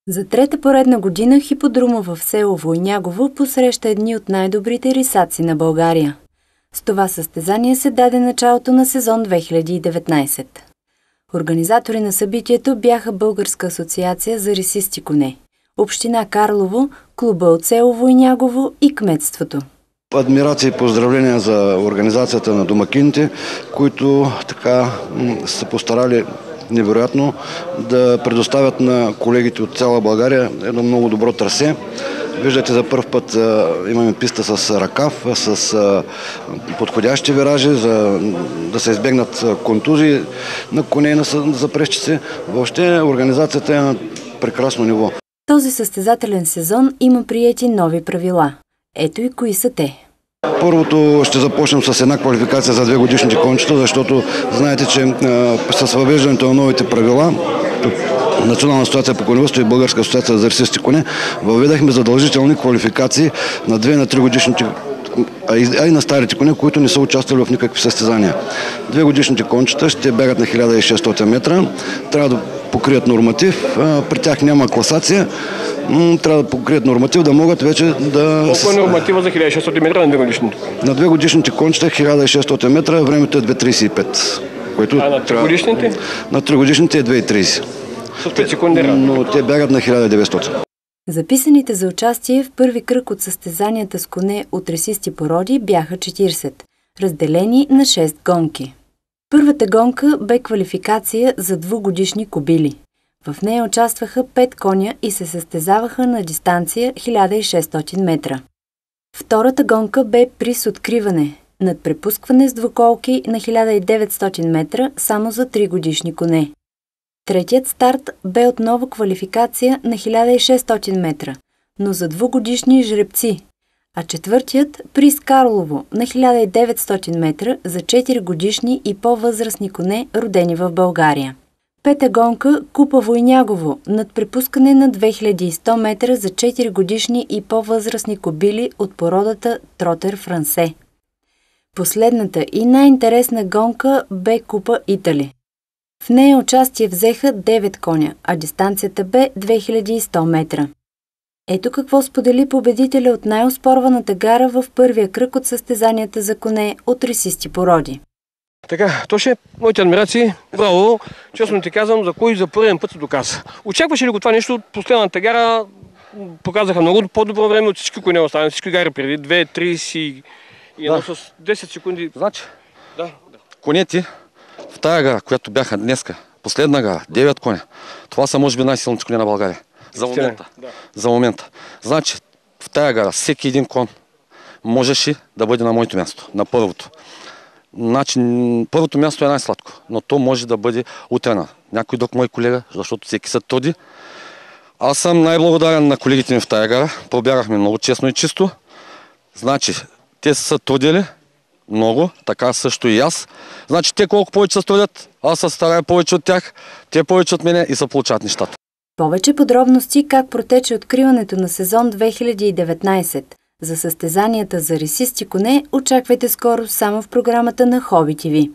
За трета поредна година хиподрума в село Войнягово посреща едни от най-добрите рисаци на България. С това състезание се даде началото на сезон 2019. Организатори на събитието бяха Българска асоциация за рисисти коне, община Карлово, клуба от село Войнягово и кметството. Адмирации и поздравления за организацията на домакините, които така са постарали невероятно да предоставят на колегите от цяла България едно много добро трасе. Виждате, за първ път имаме писта с ръкав, с подходящи виражи, за да се избегнат контузии на коне и на запрещици. Въобще организацията е на прекрасно ниво. Този състезателен сезон има приети нови правила. Ето и кои са те. Първото ще започнем с една квалификация за 2-годишните кончета, защото знаете, че с въвеждането на новите правила Национална асоциация по коневъдство и Българска асоциация за рисисти коне въведахме задължителни квалификации на 2 на 3 годишните, а и на старите коне, които не са участвали в никакви състезания. 2-годишните кончета ще бягат на 1600 метра, трябва да покрият норматив, при тях няма класация, трябва да покрият норматив, да могат вече да... Колко е норматива за 1600 метра на 2-годишните? На 2-годишните кончета 1600 метра, времето е 2.35. А на 3-годишните? На 3-годишните е 2.30. С 5 секунди. Но те бягат на 1900. Записаните за участие в първи кръг от състезанията с коне от рисисти породи бяха 40, разделени на 6 гонки. Първата гонка бе квалификация за 2-годишни кобили. В нея участваха 5 коня и се състезаваха на дистанция 1600 метра. Втората гонка бе приз откриване, над препускване с двуколки на 1900 метра само за 3-годишни коне. Третият старт бе отново квалификация на 1600 метра, но за 2-годишни жребци, а четвъртият приз Карлово на 1900 метра за 4-годишни и по-възрастни коне, родени в България. Пета гонка Купа Войнягово над препускане на 2100 метра за 4-годишни и по-възрастни кобили от породата Тротер Франсе. Последната и най-интересна гонка бе Купа Итали. В нея участие взеха 9 коня, а дистанцията бе 2100 метра. Ето какво сподели победителя от най-оспорваната гара в първия кръг от състезанията за коне от рисисти породи. Така, Тоше, моите адмирации, браво, честно ти казвам, за кой за първен път се доказа. Очакваше ли го това нещо? Последната гара показаха много по-добро време от всички коне останали, всички гари преди 2-30 и едно с 10 секунди. Значи, конете в тая гара, която бяха днеска, последна гара, 9 коня, това са може би най-силните коне на България. За момента. За момента. Значи, в тая гара всеки един кон можеше да бъде на моето място, на първото. Значи, първото място е най-сладко, но то може да бъде утре на някой друг мой колега, защото всеки се труди. Аз съм най-благодарен на колегите ми в тая гара. Пробягахме много честно и чисто. Значи, те са трудили много, така също и аз. Значи, те колко повече се трудят, аз се старая повече от тях, те повече от мене и се получават нещата. Повече подробности как протече откриването на сезон 2019 за състезанията за рисисти коне очаквайте скоро само в програмата на Hobby TV.